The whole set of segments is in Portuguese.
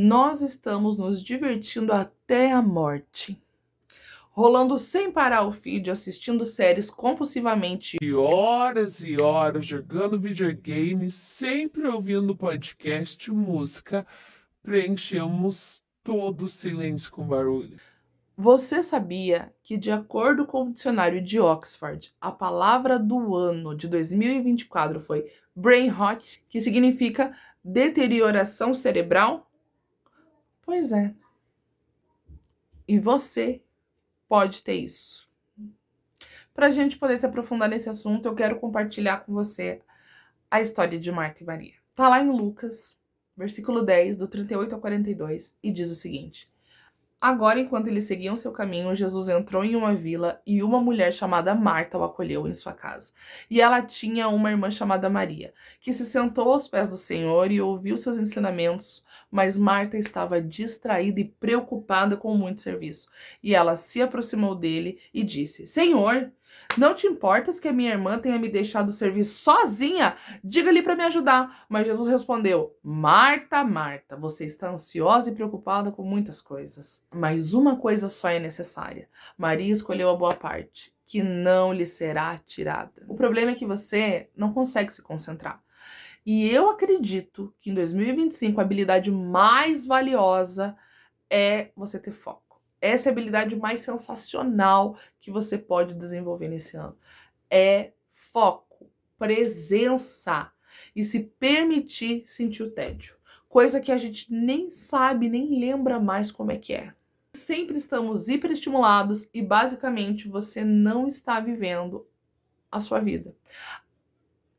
Nós estamos nos divertindo até a morte, rolando sem parar o feed, assistindo séries compulsivamente E horas jogando videogame, sempre ouvindo podcast e música, preenchemos todo o silêncio com barulho. Você sabia que, de acordo com o dicionário de Oxford, a palavra do ano de 2024 foi brain rot, que significa deterioração cerebral? Pois é. E você pode ter isso. Para a gente poder se aprofundar nesse assunto, eu quero compartilhar com você a história de Marta e Maria. Está lá em Lucas, versículo 10, do 38 ao 42, e diz o seguinte: Agora, enquanto eles seguiam seu caminho, Jesus entrou em uma vila e uma mulher chamada Marta o acolheu em sua casa. E ela tinha uma irmã chamada Maria, que se sentou aos pés do Senhor e ouviu seus ensinamentos, mas Marta estava distraída e preocupada com muito serviço. E ela se aproximou dele e disse: Senhor, não te importas que a minha irmã tenha me deixado servir sozinha? Diga-lhe para me ajudar. Mas Jesus respondeu: Marta, Marta, você está ansiosa e preocupada com muitas coisas. Mas uma coisa só é necessária. Maria escolheu a boa parte, que não lhe será tirada. O problema é que você não consegue se concentrar. E eu acredito que em 2025 a habilidade mais valiosa é você ter foco. Essa é a habilidade mais sensacional que você pode desenvolver nesse ano. É foco, presença e se permitir sentir o tédio. Coisa que a gente nem sabe, nem lembra mais como é que é. Sempre estamos hiperestimulados e basicamente você não está vivendo a sua vida.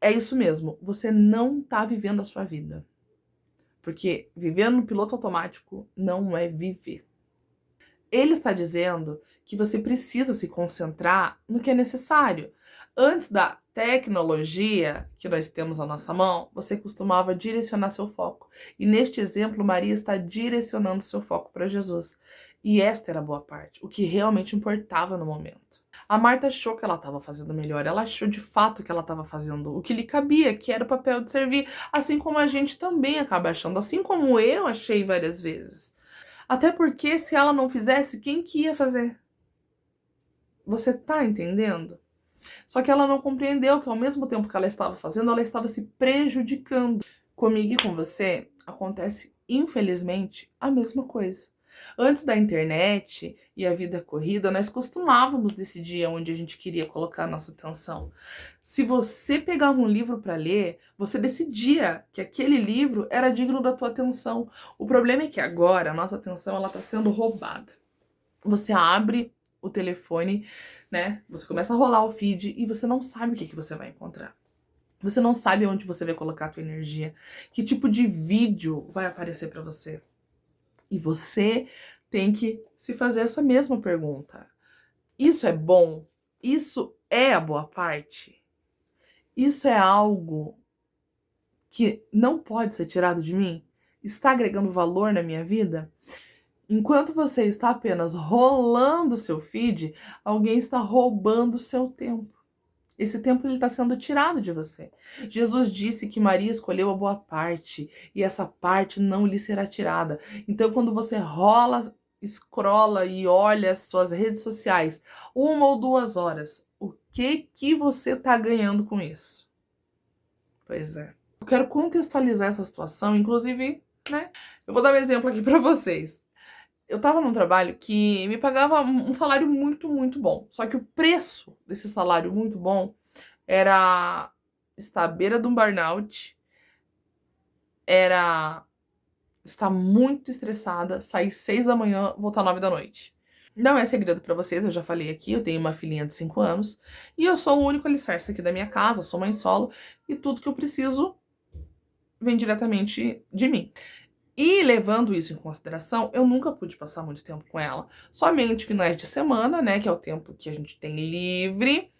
É isso mesmo, você não está vivendo a sua vida. Porque viver no piloto automático não é viver. Ele está dizendo que você precisa se concentrar no que é necessário. Antes da tecnologia que nós temos à nossa mão, você costumava direcionar seu foco. E neste exemplo, Maria está direcionando seu foco para Jesus. E esta era a boa parte, o que realmente importava no momento. A Marta achou que ela estava fazendo melhor, ela achou de fato que ela estava fazendo o que lhe cabia, que era o papel de servir, assim como a gente também acaba achando, assim como eu achei várias vezes. Até porque se ela não fizesse, quem que ia fazer? Você tá entendendo? Só que ela não compreendeu que ao mesmo tempo que ela estava fazendo, ela estava se prejudicando. Comigo e com você, acontece, infelizmente, a mesma coisa. Antes da internet e a vida corrida, nós costumávamos decidir onde a gente queria colocar a nossa atenção. Se você pegava um livro para ler, você decidia que aquele livro era digno da tua atenção. O problema é que agora a nossa atenção ela está sendo roubada. Você abre o telefone, né? Você começa a rolar o feed e você não sabe o que você vai encontrar. Você não sabe onde você vai colocar a tua energia, que tipo de vídeo vai aparecer para você. E você tem que se fazer essa mesma pergunta. Isso é bom? Isso é a boa parte? Isso é algo que não pode ser tirado de mim? Está agregando valor na minha vida? Enquanto você está apenas rolando seu feed, alguém está roubando seu tempo. Esse tempo ele está sendo tirado de você. Jesus disse que Maria escolheu a boa parte e essa parte não lhe será tirada. Então, quando você rola, scrolla e olha as suas redes sociais 1 ou 2 horas, o que você está ganhando com isso? Pois é. Eu quero contextualizar essa situação, inclusive, né? Eu vou dar um exemplo aqui para vocês. Eu tava num trabalho que me pagava um salário muito, muito bom. Só que o preço desse salário muito bom era estar à beira de um burnout, era estar muito estressada, sair 6 da manhã, voltar 9 da noite. Não é segredo pra vocês, eu já falei aqui, eu tenho uma filhinha de 5 anos e eu sou o único alicerce aqui da minha casa, sou mãe solo e tudo que eu preciso vem diretamente de mim. E levando isso em consideração, eu nunca pude passar muito tempo com ela. Somente finais de semana, né? Que é o tempo que a gente tem livre.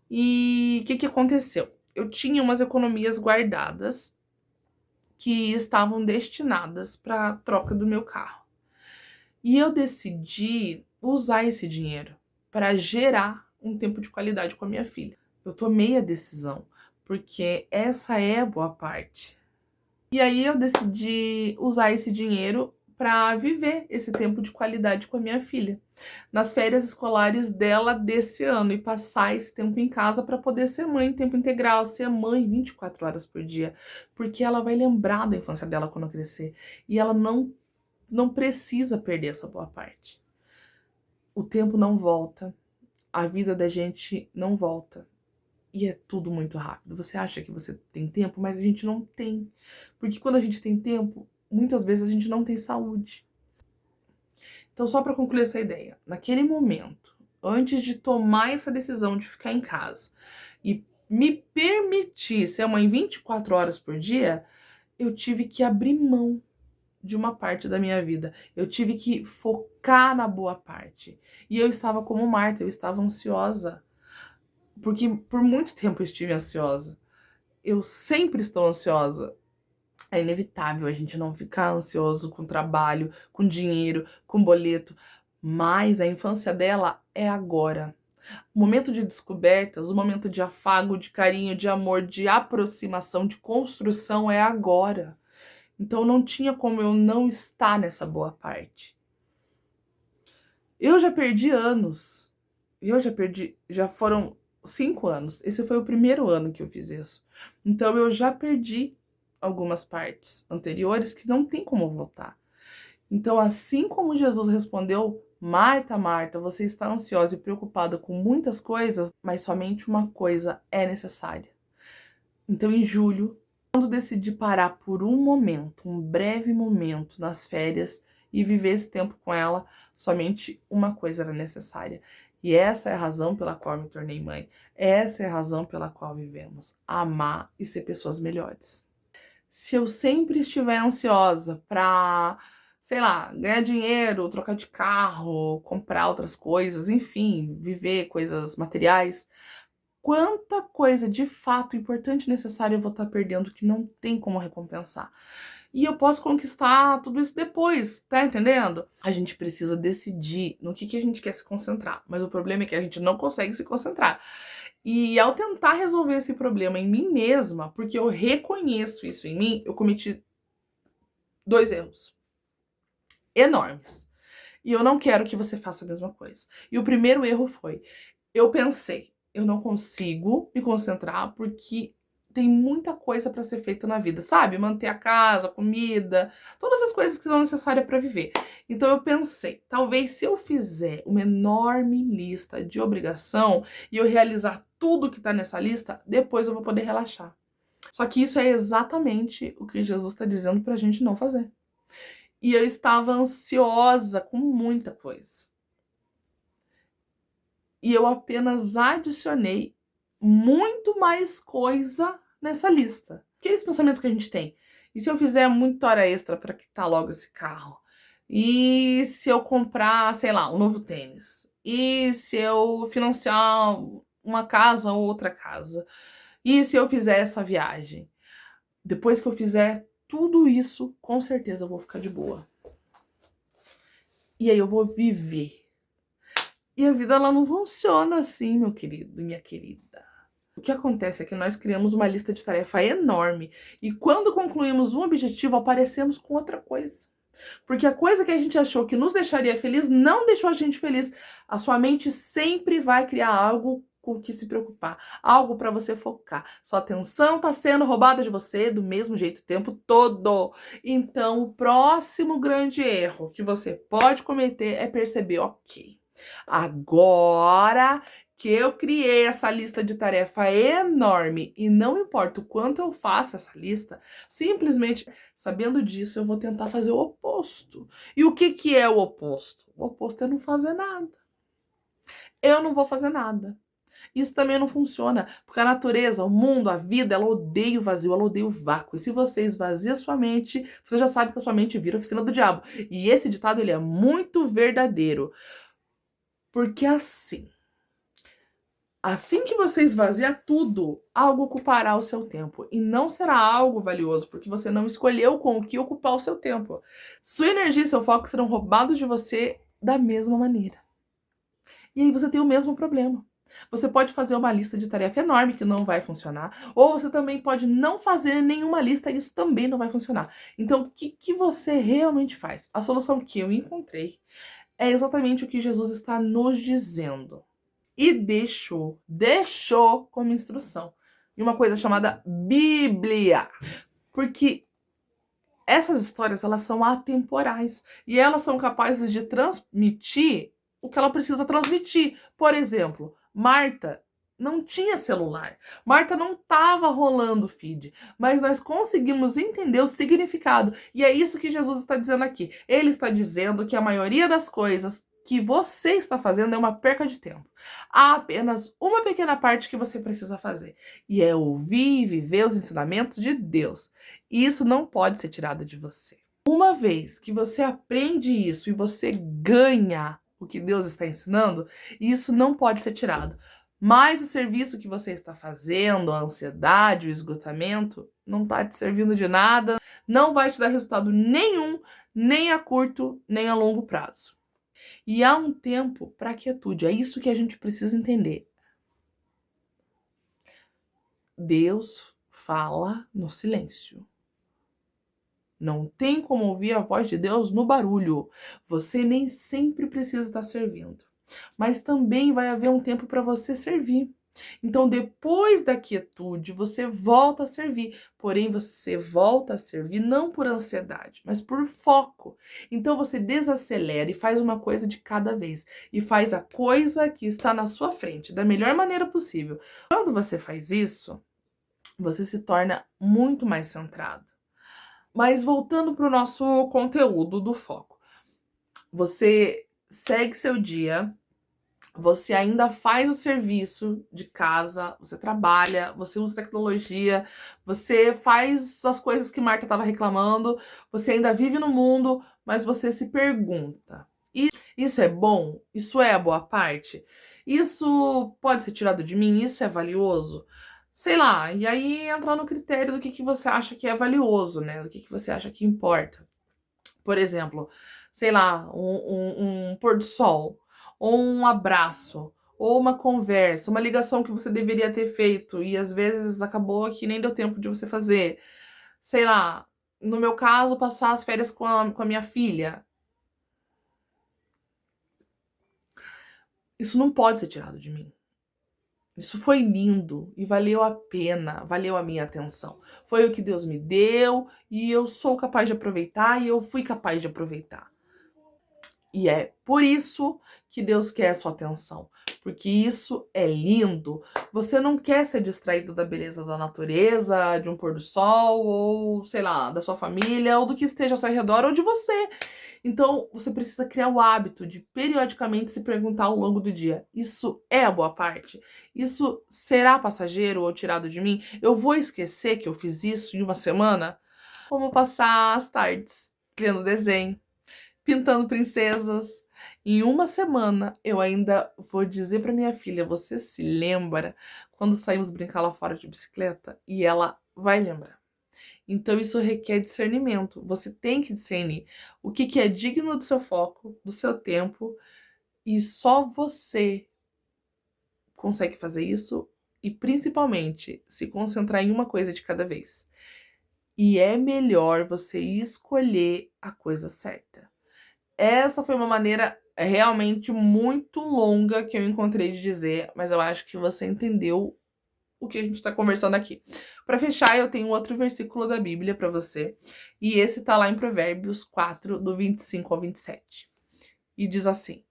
E o que aconteceu? Eu tinha umas economias guardadas que estavam destinadas para a troca do meu carro. E eu decidi usar esse dinheiro para gerar um tempo de qualidade com a minha filha. Eu tomei a decisão, porque essa é a boa parte. E aí eu decidi usar esse dinheiro para viver esse tempo de qualidade com a minha filha, nas férias escolares dela desse ano, e passar esse tempo em casa para poder ser mãe em tempo integral, ser mãe 24 horas por dia, porque ela vai lembrar da infância dela quando crescer, e ela não precisa perder essa boa parte. O tempo não volta, a vida da gente não volta. E é tudo muito rápido. Você acha que você tem tempo, mas a gente não tem. Porque quando a gente tem tempo, muitas vezes a gente não tem saúde. Então, só para concluir essa ideia, naquele momento, antes de tomar essa decisão de ficar em casa e me permitir ser mãe 24 horas por dia, eu tive que abrir mão de uma parte da minha vida. Eu tive que focar na boa parte. E eu estava como Marta, eu estava ansiosa. Porque por muito tempo eu estive ansiosa. Eu sempre estou ansiosa. É inevitável a gente não ficar ansioso com trabalho, com dinheiro, com boleto. Mas a infância dela é agora. O momento de descobertas, o momento de afago, de carinho, de amor, de aproximação, de construção é agora. Então não tinha como eu não estar nessa boa parte. Eu já perdi anos. Já foram 5 anos. Esse foi o primeiro ano que eu fiz isso. Então eu já perdi algumas partes anteriores que não tem como voltar. Então, assim como Jesus respondeu: Marta, Marta, você está ansiosa e preocupada com muitas coisas, mas somente uma coisa é necessária. Então, em julho, quando decidi parar por um momento, um breve momento nas férias e viver esse tempo com ela, somente uma coisa era necessária. E essa é a razão pela qual eu me tornei mãe. Essa é a razão pela qual vivemos. Amar e ser pessoas melhores. Se eu sempre estiver ansiosa para, sei lá, ganhar dinheiro, trocar de carro, comprar outras coisas, enfim, viver coisas materiais, quanta coisa de fato importante e necessária eu vou estar perdendo que não tem como recompensar. E eu posso conquistar tudo isso depois, tá entendendo? A gente precisa decidir no que a gente quer se concentrar, mas o problema é que a gente não consegue se concentrar. E ao tentar resolver esse problema em mim mesma, porque eu reconheço isso em mim, eu cometi 2 erros enormes. E eu não quero que você faça a mesma coisa. E o primeiro erro foi: eu pensei, eu não consigo me concentrar porque tem muita coisa para ser feita na vida, sabe? Manter a casa, a comida, todas as coisas que são necessárias para viver. Então eu pensei, talvez se eu fizer uma enorme lista de obrigação e eu realizar tudo que tá nessa lista, depois eu vou poder relaxar. Só que isso é exatamente o que Jesus está dizendo pra gente não fazer. E eu estava ansiosa com muita coisa. E eu apenas adicionei muito mais coisa nessa lista. Aqueles pensamentos que a gente tem. E se eu fizer muita hora extra para quitar logo esse carro? E se eu comprar, sei lá, um novo tênis? E se eu financiar uma casa ou outra casa? E se eu fizer essa viagem? Depois que eu fizer tudo isso, com certeza eu vou ficar de boa. E aí eu vou viver. E a vida, ela não funciona assim, meu querido e minha querida. O que acontece é que nós criamos uma lista de tarefa enorme e quando concluímos um objetivo, aparecemos com outra coisa. Porque a coisa que a gente achou que nos deixaria feliz não deixou a gente feliz. A sua mente sempre vai criar algo com o que se preocupar, algo para você focar. Sua atenção está sendo roubada de você do mesmo jeito o tempo todo. Então, o próximo grande erro que você pode cometer é perceber: ok, agora que eu criei essa lista de tarefa enorme e não importa o quanto eu faço essa lista, simplesmente sabendo disso eu vou tentar fazer o oposto. E o que é o oposto? O oposto é não fazer nada. Eu não vou fazer nada. Isso também não funciona, porque a natureza, o mundo, a vida, ela odeia o vazio, ela odeia o vácuo. E se você esvazia a sua mente, você já sabe que a sua mente vira a oficina do diabo. E esse ditado, ele é muito verdadeiro. Porque assim que você esvazia tudo, algo ocupará o seu tempo. E não será algo valioso, porque você não escolheu com o que ocupar o seu tempo. Sua energia e seu foco serão roubados de você da mesma maneira. E aí você tem o mesmo problema. Você pode fazer uma lista de tarefa enorme que não vai funcionar, ou você também pode não fazer nenhuma lista e isso também não vai funcionar. Então, o que você realmente faz? A solução que eu encontrei é exatamente o que Jesus está nos dizendo. E deixou como instrução. E uma coisa chamada Bíblia. Porque essas histórias, elas são atemporais. E elas são capazes de transmitir o que ela precisa transmitir. Por exemplo, Marta não tinha celular. Marta não estava rolando o feed. Mas nós conseguimos entender o significado. E é isso que Jesus está dizendo aqui. Ele está dizendo que a maioria das coisas que você está fazendo é uma perca de tempo. Há apenas uma pequena parte que você precisa fazer. E é ouvir e viver os ensinamentos de Deus. E isso não pode ser tirado de você. Uma vez que você aprende isso e você ganha o que Deus está ensinando, isso não pode ser tirado. Mas o serviço que você está fazendo, a ansiedade, o esgotamento, não está te servindo de nada, não vai te dar resultado nenhum, nem a curto, nem a longo prazo. E há um tempo para a quietude, é isso que a gente precisa entender. Deus fala no silêncio. Não tem como ouvir a voz de Deus no barulho. Você nem sempre precisa estar servindo. Mas também vai haver um tempo para você servir. Então, depois da quietude, você volta a servir. Porém, você volta a servir não por ansiedade, mas por foco. Então, você desacelera e faz uma coisa de cada vez. E faz a coisa que está na sua frente, da melhor maneira possível. Quando você faz isso, você se torna muito mais centrado. Mas voltando para o nosso conteúdo do foco. Você segue seu dia, você ainda faz o serviço de casa, você trabalha, você usa tecnologia, você faz as coisas que Marta estava reclamando, você ainda vive no mundo, mas você se pergunta: isso é bom? Isso é a boa parte? Isso pode ser tirado de mim? Isso é valioso? Sei lá, e aí entra no critério do que você acha que é valioso, né? Do que você acha que importa. Por exemplo, sei lá, um pôr do sol, ou um abraço, ou uma conversa, uma ligação que você deveria ter feito e às vezes acabou que nem deu tempo de você fazer. Sei lá, no meu caso, passar as férias com a minha filha. Isso não pode ser tirado de mim. Isso foi lindo e valeu a pena, valeu a minha atenção. Foi o que Deus me deu e eu sou capaz de aproveitar e eu fui capaz de aproveitar. E é por isso que Deus quer a sua atenção, porque isso é lindo. Você não quer ser distraído da beleza da natureza, de um pôr do sol, ou sei lá, da sua família, ou do que esteja ao seu redor, ou de você. Então, você precisa criar o hábito de periodicamente se perguntar ao longo do dia: isso é a boa parte? Isso será passageiro ou tirado de mim? Eu vou esquecer que eu fiz isso em uma semana? Como passar as tardes vendo desenho, pintando princesas. Em uma semana, eu ainda vou dizer para minha filha: você se lembra quando saímos brincar lá fora de bicicleta? E ela vai lembrar. Então, isso requer discernimento. Você tem que discernir o que é digno do seu foco, do seu tempo, e só você consegue fazer isso e, principalmente, se concentrar em uma coisa de cada vez. E é melhor você escolher a coisa certa. Essa foi uma maneira realmente muito longa que eu encontrei de dizer, mas eu acho que você entendeu o que a gente está conversando aqui. Para fechar, eu tenho outro versículo da Bíblia para você, e esse tá lá em Provérbios 4, do 25 ao 27. E diz assim: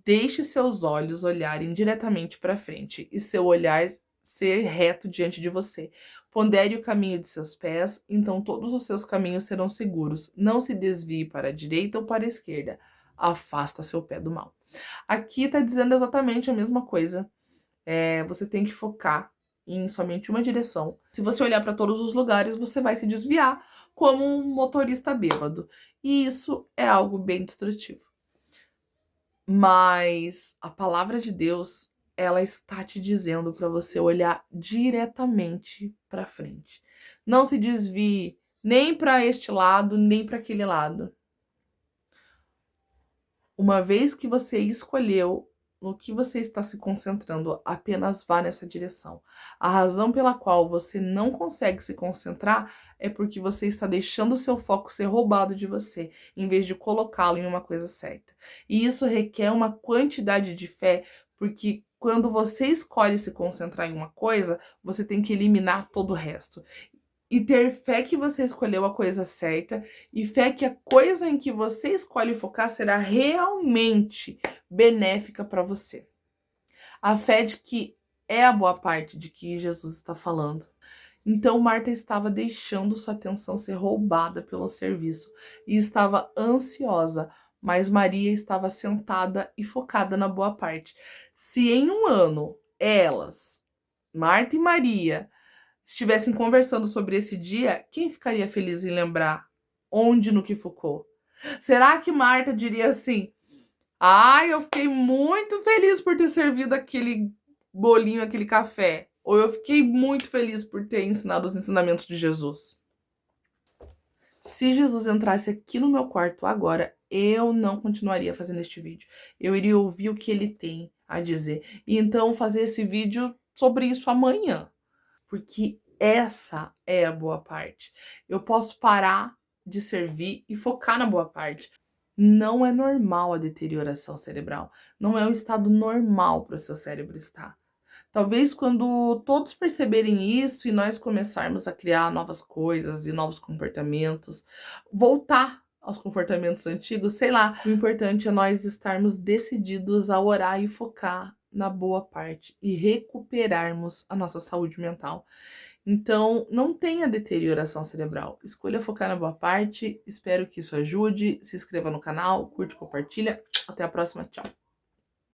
deixe seus olhos olharem diretamente para frente e seu olhar ser reto diante de você. Pondere o caminho de seus pés, então todos os seus caminhos serão seguros. Não se desvie para a direita ou para a esquerda. Afasta seu pé do mal. Aqui está dizendo exatamente a mesma coisa. Você tem que focar em somente uma direção. Se você olhar para todos os lugares, você vai se desviar como um motorista bêbado. E isso é algo bem destrutivo. Mas a palavra de Deus, ela está te dizendo para você olhar diretamente para frente. Não se desvie nem para este lado, nem para aquele lado. Uma vez que você escolheu no que você está se concentrando, apenas vá nessa direção. A razão pela qual você não consegue se concentrar é porque você está deixando o seu foco ser roubado de você, em vez de colocá-lo em uma coisa certa. E isso requer uma quantidade de fé, porque quando você escolhe se concentrar em uma coisa, você tem que eliminar todo o resto. E ter fé que você escolheu a coisa certa e fé que a coisa em que você escolhe focar será realmente benéfica para você. A fé de que é a boa parte de que Jesus está falando. Então Marta estava deixando sua atenção ser roubada pelo serviço e estava ansiosa, mas Maria estava sentada e focada na boa parte. Se em um ano elas, Marta e Maria, estivessem conversando sobre esse dia, quem ficaria feliz em lembrar onde no que focou? Será que Marta diria assim: "Ai, eu fiquei muito feliz por ter servido aquele bolinho, aquele café"? Ou eu fiquei muito feliz por ter ensinado os ensinamentos de Jesus? Se Jesus entrasse aqui no meu quarto agora, eu não continuaria fazendo este vídeo. Eu iria ouvir o que ele tem a dizer. E então fazer esse vídeo sobre isso amanhã. Porque essa é a boa parte. Eu posso parar de servir e focar na boa parte. Não é normal a deterioração cerebral. Não é o estado normal para o seu cérebro estar. Talvez quando todos perceberem isso e nós começarmos a criar novas coisas e novos comportamentos, voltar aos comportamentos antigos, sei lá. O importante é nós estarmos decididos a orar e focar na boa parte e recuperarmos a nossa saúde mental. Então, não tenha deterioração cerebral. Escolha focar na boa parte. Espero que isso ajude. Se inscreva no canal, curte, compartilha. Até a próxima. Tchau.